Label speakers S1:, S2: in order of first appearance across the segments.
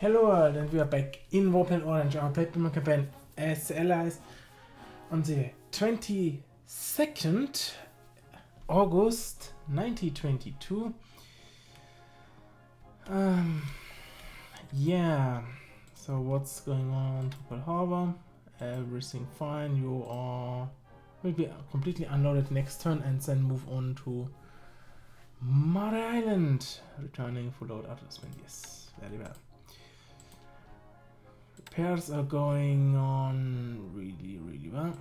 S1: Hello world, and we are back in Warplanet Orange, our Playtime campaign as the Allies on the 22nd August 1922. Yeah, so what's going on to Pearl Harbor? Everything fine. You will be completely unloaded next turn and then move on to Mare Island, returning full load adjustment. Yes, very well. Repairs are going on really well.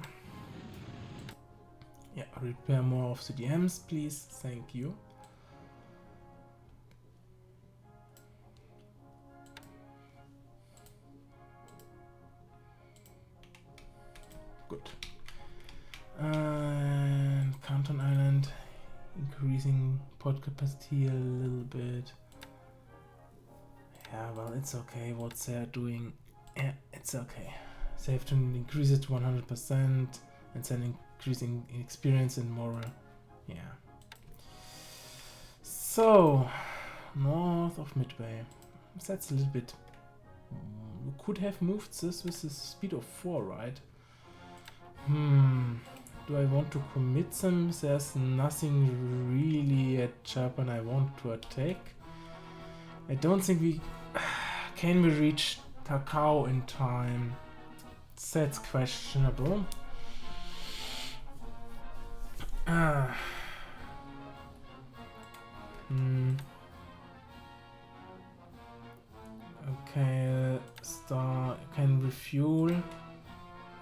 S1: Yeah, repair more of CDMs, please. Thank you. Good. And Canton Island, increasing port capacity a little bit. Yeah, well, it's okay what they're doing. Yeah, it's okay. They have to increase it to 100% and then increasing in experience and moral. Yeah. So, north of Midway. That's a little bit... You could have moved this with a speed of 4, right? Do I want to commit them? There's nothing really at Japan I want to attack. I don't think we... Can we reach Takao in time? That's questionable. Okay, Star can refuel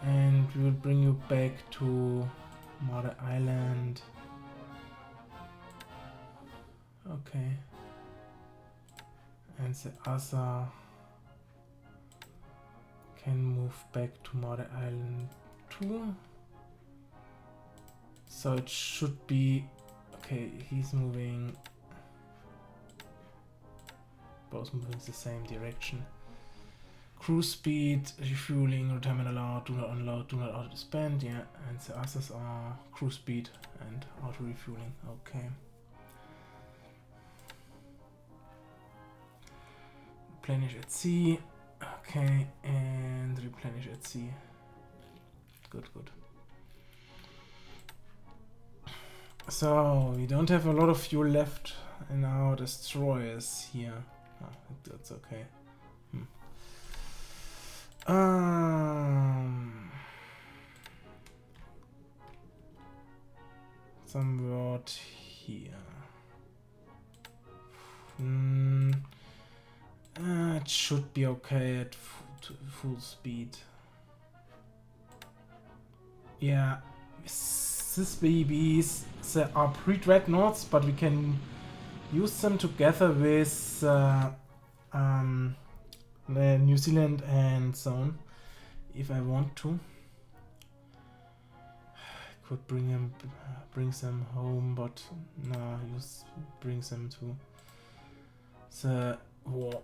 S1: and we will bring you back to Mare Island. Okay. And the other can move back to Mare Island too. So it should be... Okay, he's moving... Both moving the same direction. Cruise speed, refueling, retirement allowed, do not unload, do not auto spend, yeah, and the others are cruise speed and auto refueling, okay. Replenish at sea, okay, and replenish at sea. Good. So, we don't have a lot of fuel left in our destroyers here. Oh, that's okay. Some word here. It should be okay at full speed. Yeah, these babies, they are pre-dreadnoughts, but we can use them together with New Zealand and so on, if I want to. I could bring them home, but no, just bring them to the war.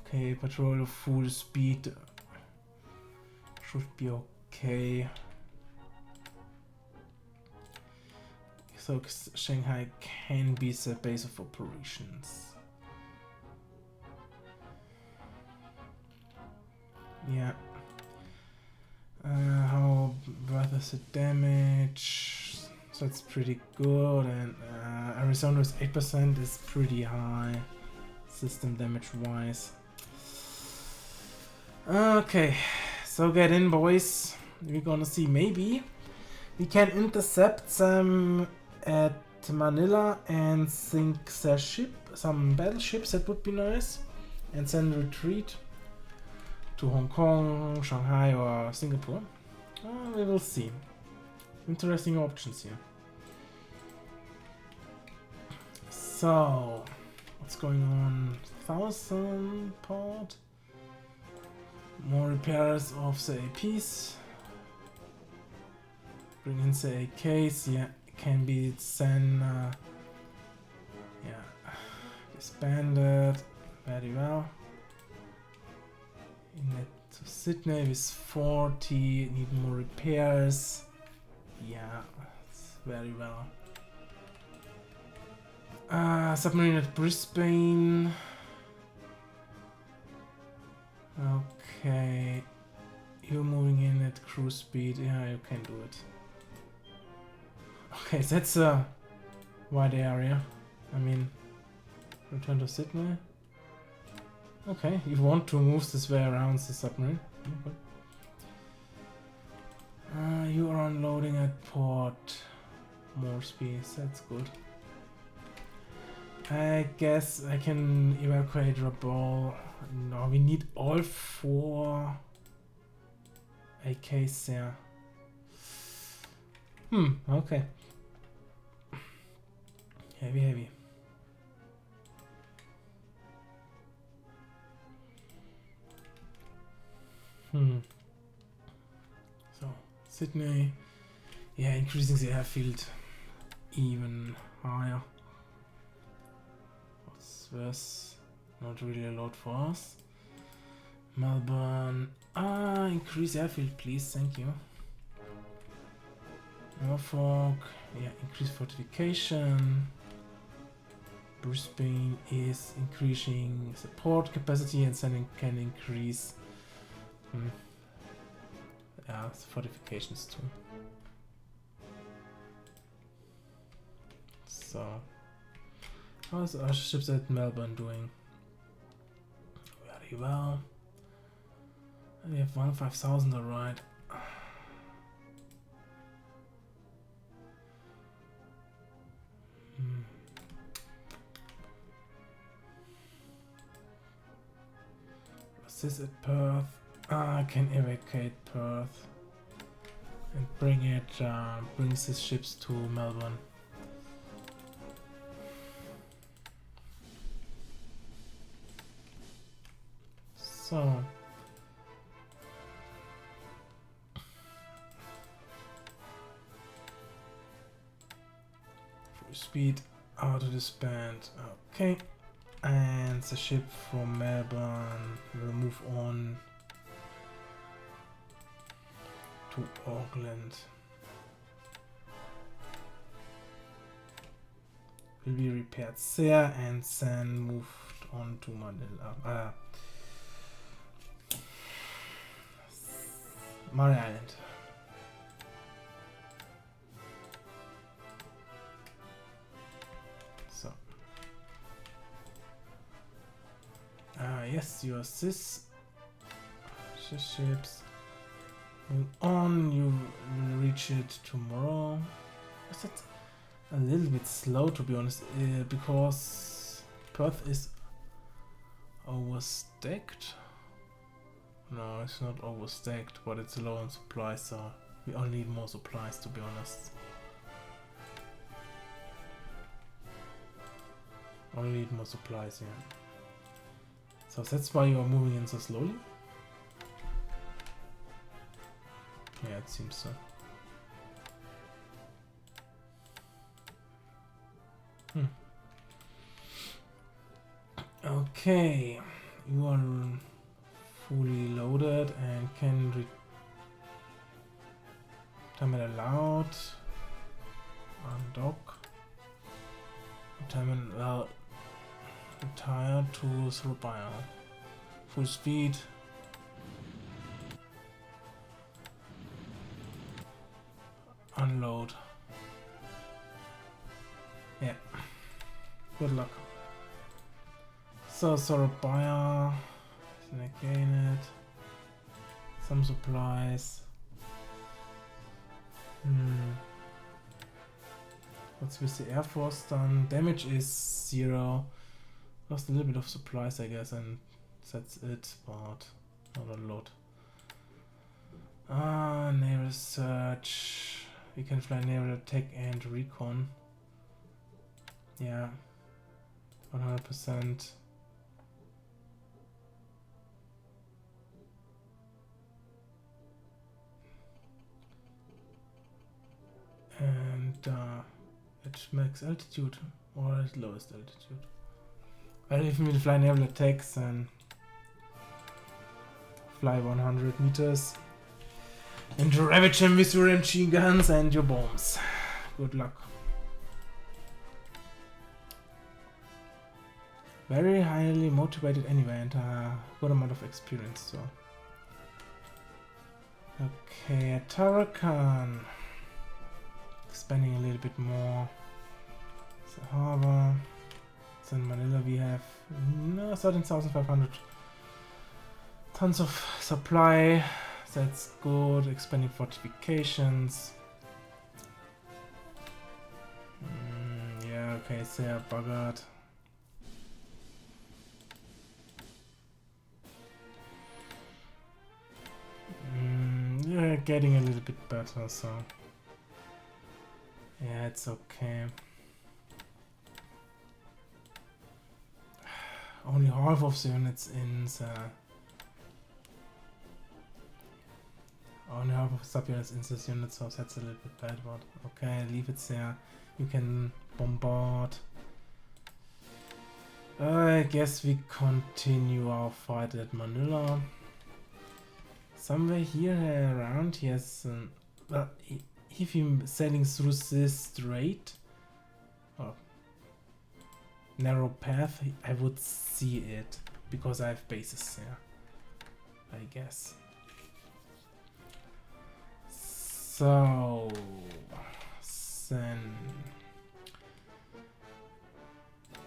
S1: Okay, patrol of full speed should be okay. So Shanghai can be the base of operations. Yeah. How worth is the damage? So that's pretty good, and Arizona with 8% is pretty high, system damage wise. Okay, so get in, boys. We're gonna see, maybe we can intercept them at Manila and sink their ship, some battleships, that would be nice, and then retreat to Hong Kong, Shanghai or Singapore. We will see. Interesting options here. So, what's going on? 1000 port. More repairs of the APs. Bring in the AKs. Yeah, can be then disbanded. Very well. To Sydney with 40, need more repairs. Yeah, very well. Submarine at Brisbane. Okay. You're moving in at cruise speed. Yeah, you can do it. Okay, that's a wide area. I mean, return to Sydney. Okay, you want to move this way around the submarine. Okay. You are unloading at port. More space, that's good. I guess I can evacuate Rabal. No, we need all 4 AKs there. Okay. Heavy. So, Sydney. Yeah, increasing the airfield even higher. What's this? Not really a lot for us. Melbourne. Increase airfield, please. Thank you. Norfolk. Yeah, increase fortification. Brisbane is increasing support capacity and then can increase. Yeah, fortifications too. So, how's our ships at Melbourne doing? Very well. We have 5,000, alright. What's this at Perth? I can evacuate Perth and bring it, brings his ships to Melbourne. So, full speed out of this band. Okay, and the ship from Melbourne will move on to Auckland. Will be repaired there and then moved on to Manila. Mare Island. So. Yes, you assist. Ships. Move on, you will reach it tomorrow. Is that a little bit slow, to be honest, because Perth is overstacked. No, it's not overstacked, but it's low on supplies, so we all need more supplies, to be honest. Only need more supplies, yeah. So that's why you are moving in so slowly? Yeah, it seems so. Okay, you are fully loaded and can terminal allowed. Undock. Terminal retire to Surabaya. Full speed. Unload. Yeah. Good luck. So Surabaya. Then again it. Some supplies. What's with the Air Force done? Damage is 0. Lost a little bit of supplies, I guess, and that's it, but not a lot. Naval search. We can fly naval attack and recon. Yeah. 100%. And at max altitude or at lowest altitude. Well, if we fly naval attacks, then fly 100 meters and ravage him with your machine guns and your bombs. Good luck. Very highly motivated anyway, and a good amount of experience, so Okay, Tarakan. Expanding a little bit more. The harbor. So in Manila we have 13,500 tons of supply. That's good. Expanding fortifications. Yeah, okay, so they're buggered. Yeah, getting a little bit better, so yeah, it's okay. Only half of the units in the only half of sub-units in this unit, so that's a little bit bad, but okay, leave it there. You can bombard. I guess we continue our fight at Manila. Somewhere here around, yes. Well, if you're sailing through this strait, or narrow path, I would see it because I have bases there, I guess. So then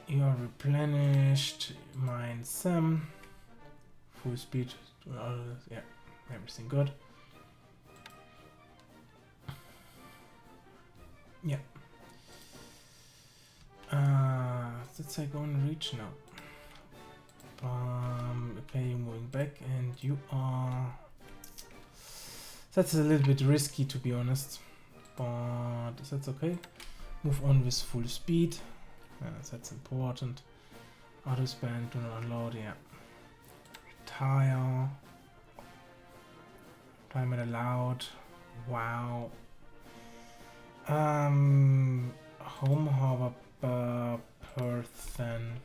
S1: you are replenished. Mine some full speed. Yeah, everything good. Yeah. Let's say go and reach now. Okay, you're moving back, and you are. That's a little bit risky, to be honest, but that's okay. Move on with full speed. That's important. Auto spend, do not unload. Yeah. Retire. Time it allowed. Wow. Home harbor Perth then.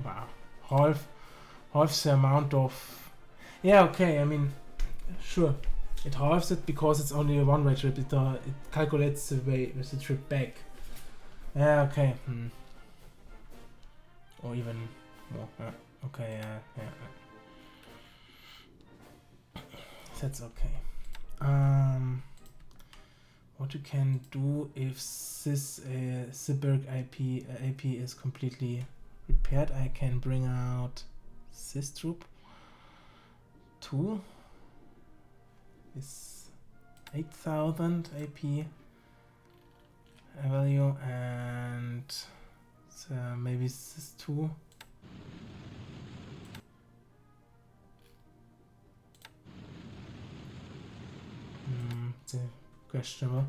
S1: Wow. Half the amount of. Yeah, okay, I mean, sure. It halves it because it's only a one-way trip. It calculates the way with the trip back. Yeah, okay. Or even more. Okay, yeah. That's okay. What you can do if this Seberg AP is completely repaired, I can bring out this troop. 2 is 8,000 AP value, and maybe this 2. It's questionable,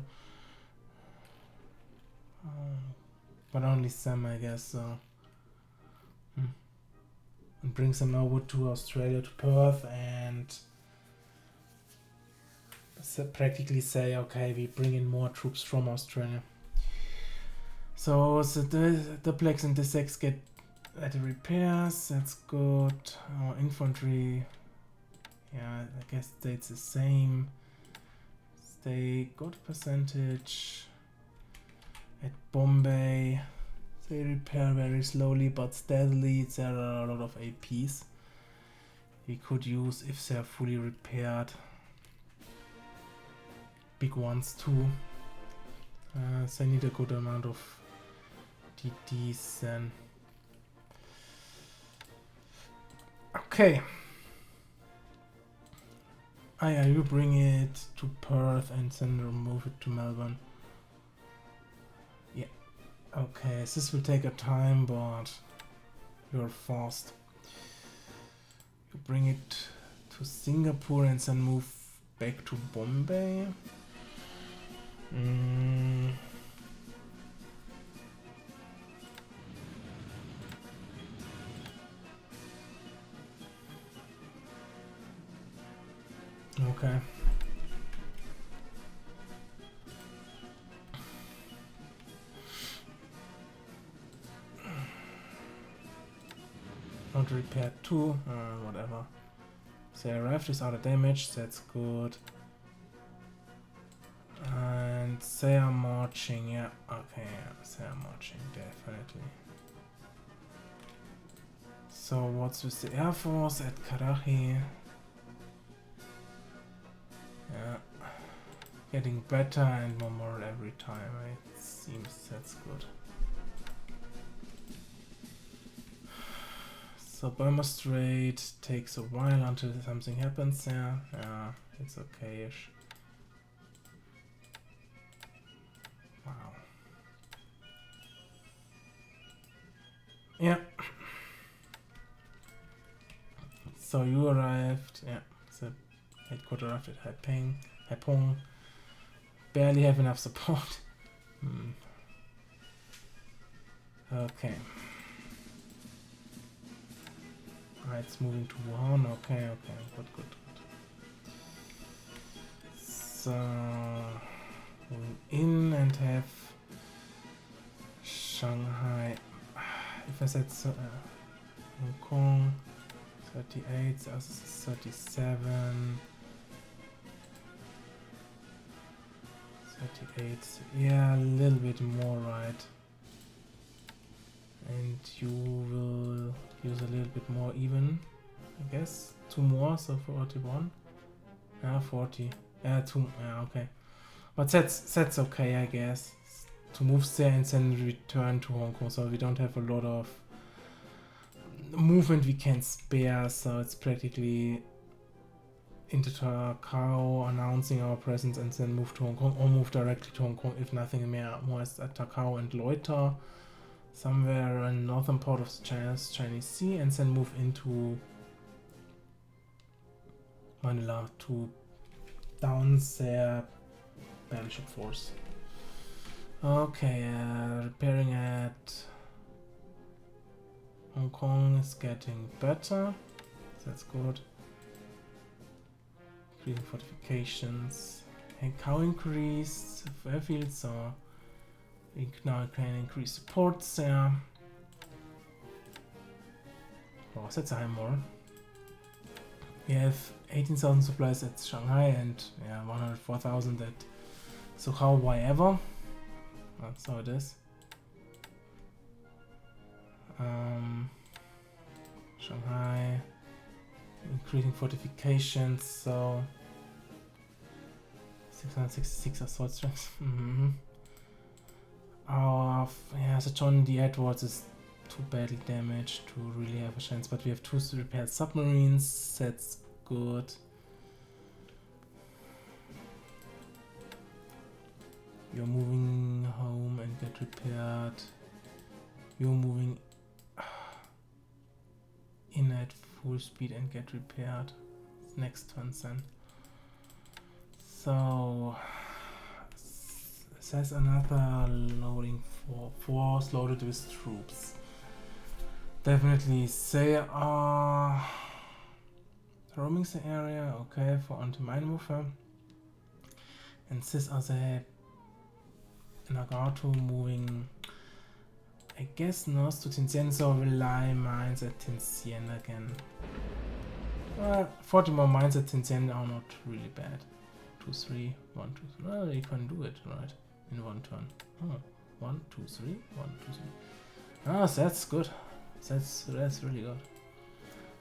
S1: but only some, I guess. So. And brings them over to Australia, to Perth, and practically say, okay, we bring in more troops from Australia. So the Blacks and the Sex get at the repairs, that's good. Our infantry, yeah, I guess stays the same. Stay good percentage. At Bombay, they repair very slowly but steadily. There are a lot of APs we could use if they're fully repaired. Big ones too. They need a good amount of DDs then. Okay. Yeah, you bring it to Perth and then remove it to Melbourne. Yeah. Okay, this will take a time, but you're fast. You bring it to Singapore and then move back to Bombay. Okay. Not repaired too, whatever. They arrived without a damage, that's good. And they are marching, yeah, okay, yeah, they are marching, definitely. So what's with the Air Force at Karachi? Yeah. Getting better and more moral every time. It seems that's good. So Burma Strait takes a while until something happens there. Yeah, it's okay-ish. Wow. Yeah. So you arrived. Yeah. The headquarters arrived at Haipong. Barely have enough support. Okay. It's moving to Wuhan. Okay, good. So moving in and have Shanghai. If I said Hong Kong 38, 37, 38. Yeah, a little bit more, right? And you will use a little bit more even, I guess. 2 more, so 41. Yeah, 40. Yeah, 2. Yeah, okay. But that's okay, I guess. To move there and then return to Hong Kong, so we don't have a lot of movement we can spare, so it's practically into Takao, announcing our presence, and then move to Hong Kong, or move directly to Hong Kong if nothing more is at Takao and loiter somewhere in northern part of the Chinese Sea, and then move into Manila to down their battleship force. Okay, repairing at Hong Kong is getting better. That's good. Increasing fortifications. And how increased airfields, so we now can increase supports there. Oh, that's a high more. We have 18,000 supplies at Shanghai and 104,000 at Sukhao, wherever. That's how it is. Shanghai, increasing fortifications, so 666 assault strength. So the Edwards is too badly damaged to really have a chance, but we have 2 repaired submarines, that's good. You're moving home and get repaired. You're moving in at full speed and get repaired. Next turn then. So says another loading force loaded with troops. Definitely they are roaming the area, okay, for anti-mine warfare. And this other Nagato moving, I guess, north to Tianjin, so rely mines at Tianjin again. 40 more mines at Tianjin are not really bad. 2, 3, 1, 2, 3. Well, you can do it, right? In one turn. Oh, 1, 2, 3, 1, 2, 3. Ah, that's good. That's really good.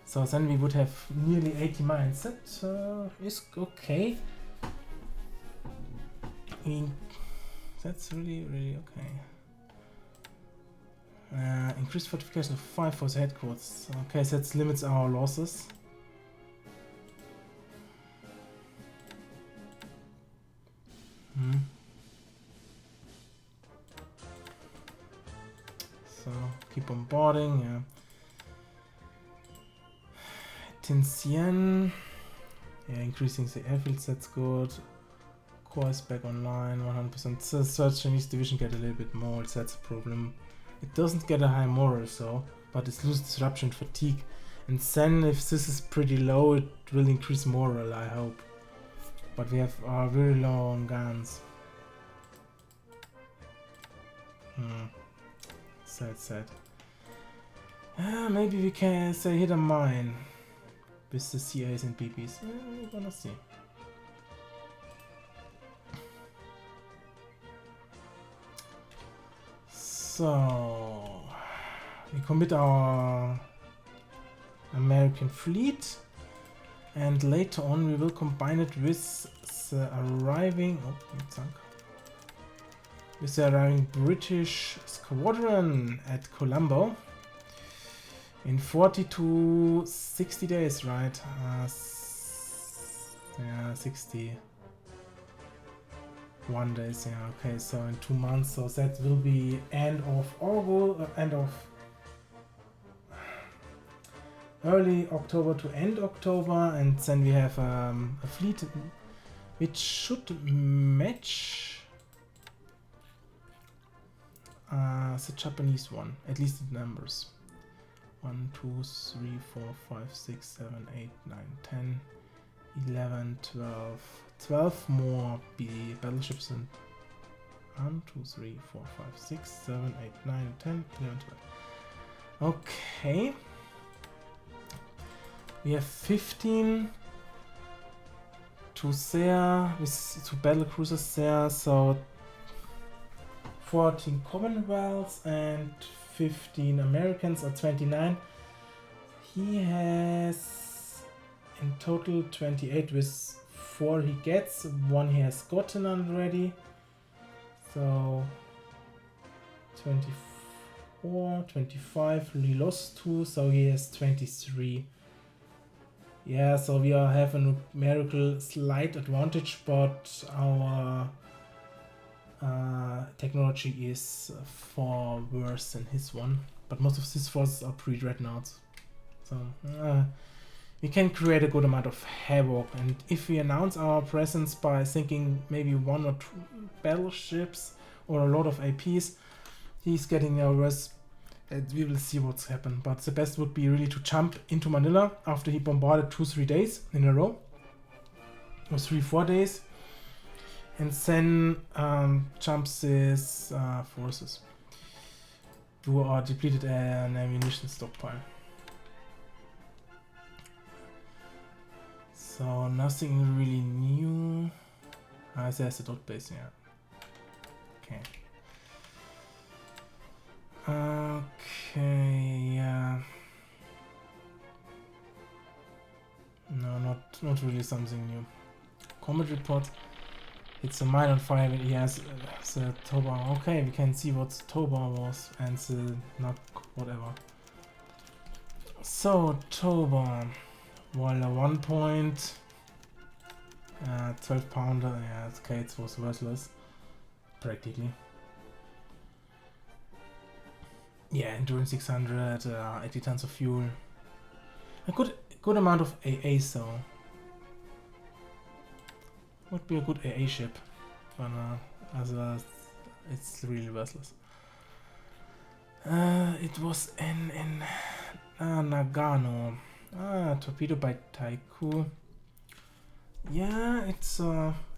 S1: So then we would have nearly 80 mines. That is okay. That's really okay. Increased fortification of 5 for the headquarters. Okay, so that limits our losses. So keep bombarding, yeah. Tianjin, yeah, increasing the airfields, that's good. Core is back online, 100%. The third Chinese division get a little bit more, that's a problem. It doesn't get a high moral, so, but it's lose disruption fatigue. And then if this is pretty low, it will increase moral, I hope. But we have very low on guns. Sad. Maybe we can say hit a mine with the CAs and BBs. We're gonna see. So we commit our American fleet. And later on we will combine it with the arriving... Oh, it sunk. With the arriving British squadron at Colombo. In 40 to 60 days, right? Yeah, 61 days, yeah, okay, so in 2 months, so that will be end of August, early October to end October, and then we have a fleet which should match the Japanese one, at least in numbers. 1, 2, 3, 4, 5, 6, 7, 8, 9, 10, 11, 12, 12 more battleships in 1, 2, 3, 4, 5, 6, 7, 8, 9, 10, 11, 12. Okay. We have 15 to there, with 2 battle cruisers there, so 14 Commonwealths and 15 Americans, or 29. He has in total 28 with 4 he gets, 1 he has gotten already. So 24, 25, he lost 2, so he has 23. Yeah, so we have a numerical slight advantage, but our technology is far worse than his one. But most of his forces are pre-dreadnoughts. So we can create a good amount of havoc, and if we announce our presence by sinking maybe 1 or 2 battleships or a lot of APs, he's getting nervous, and we will see what's happened. But the best would be really to jump into Manila after he bombarded 2-3 days in a row, or 3-4 days, and then jumps his forces who are depleted an ammunition stockpile. So nothing really new. There's a dot base, yeah. Okay. Okay, yeah. No, not really something new. Combat report. It's a mine on fire. He has the tow bar. Okay, we can see what the tow bar was and the not whatever. So tow bar. Well, 1 point. 12 pounder. Yeah, okay, it was worthless. Practically. Yeah, endurance 600, 80 tons of fuel. A good amount of AA, though. Would be a good AA ship, but it's really worthless. It was in Nagano. Torpedo by Taiku. Yeah, it's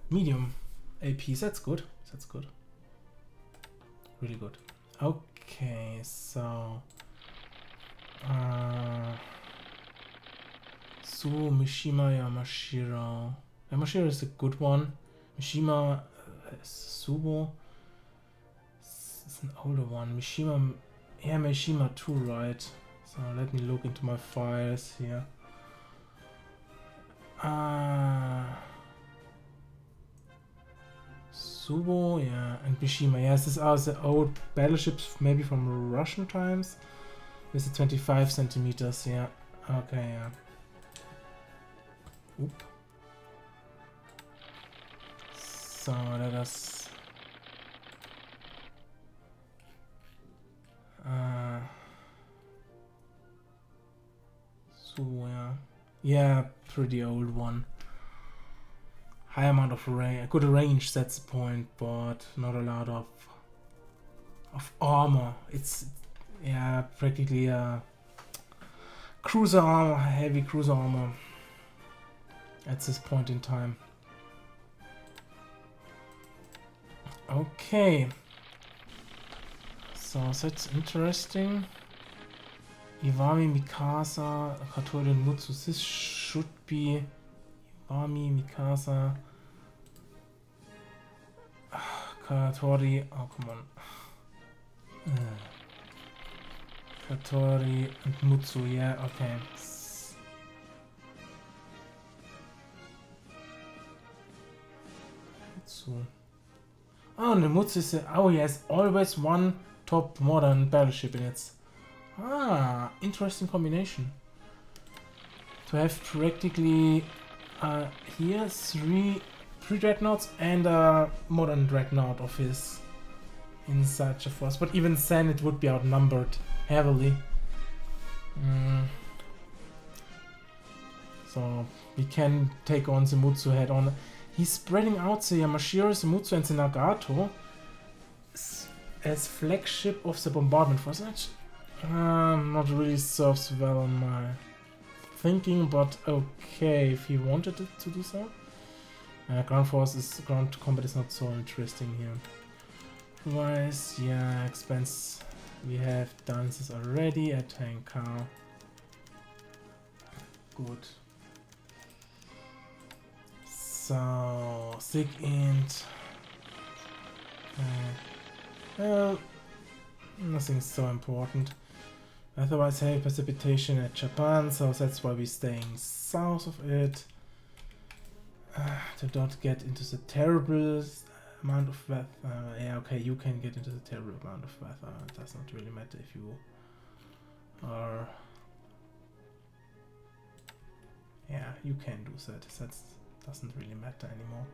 S1: medium APs. That's good. That's good. Really good. Okay, so Mishima Yamashiro. Yamashiro is a good one. Mishima Subo is an older one. Mishima, yeah, Mishima 2, right? So let me look into my files here. Subo, yeah, and Mishima. Yes, these are the old battleships, maybe from Russian times, with the 25 centimeters. Yeah. Okay. Yeah. Oop. So let us. Subo, yeah. Yeah, pretty old one. High amount of range, good range, that's the point, but not a lot of armor. It's, yeah, practically a cruiser armor, heavy cruiser armor at this point in time. Okay, so that's interesting. Iwami, Mikasa, Katori, and Mutsu. This should be Iwami, Mikasa, Katori. Oh, come on. Katori and Mutsu. Yeah, okay. Nemutsu. Oh, Nemutsu is oh, he has always one top modern battleship in it. Ah, interesting combination. To have practically here three dreadnoughts and a modern dreadnought of his in such a force. But even then it would be outnumbered heavily. So we can take on Zemutsu head on. He's spreading out the Yamashiro, Zemutsu and the Nagato as flagship of the bombardment force. Which not really serves well on my thinking, but okay, if he wanted it to do so. Ground combat is not so interesting here. Otherwise, yeah, expense. We have done this already at Tankar. Good. So, Sig Int. Nothing so important. Otherwise, heavy precipitation at Japan, so that's why we're staying south of it. To not get into the terrible amount of weather. Yeah, okay, you can get into the terrible amount of weather. It does not really matter if you are. Yeah, you can do that. That doesn't really matter anymore.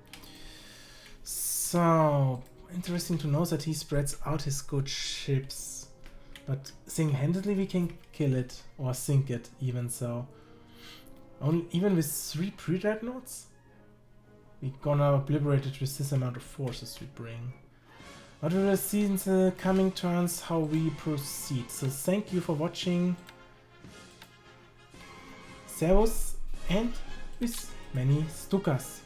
S1: So, interesting to know that he spreads out his good ships. But single-handedly we can kill it, or sink it, even so. Even with 3 pre-dreadnoughts? We're gonna obliterate it with this amount of forces we bring. But we will see in the coming turns how we proceed. So thank you for watching. Servus, and with many Stukas.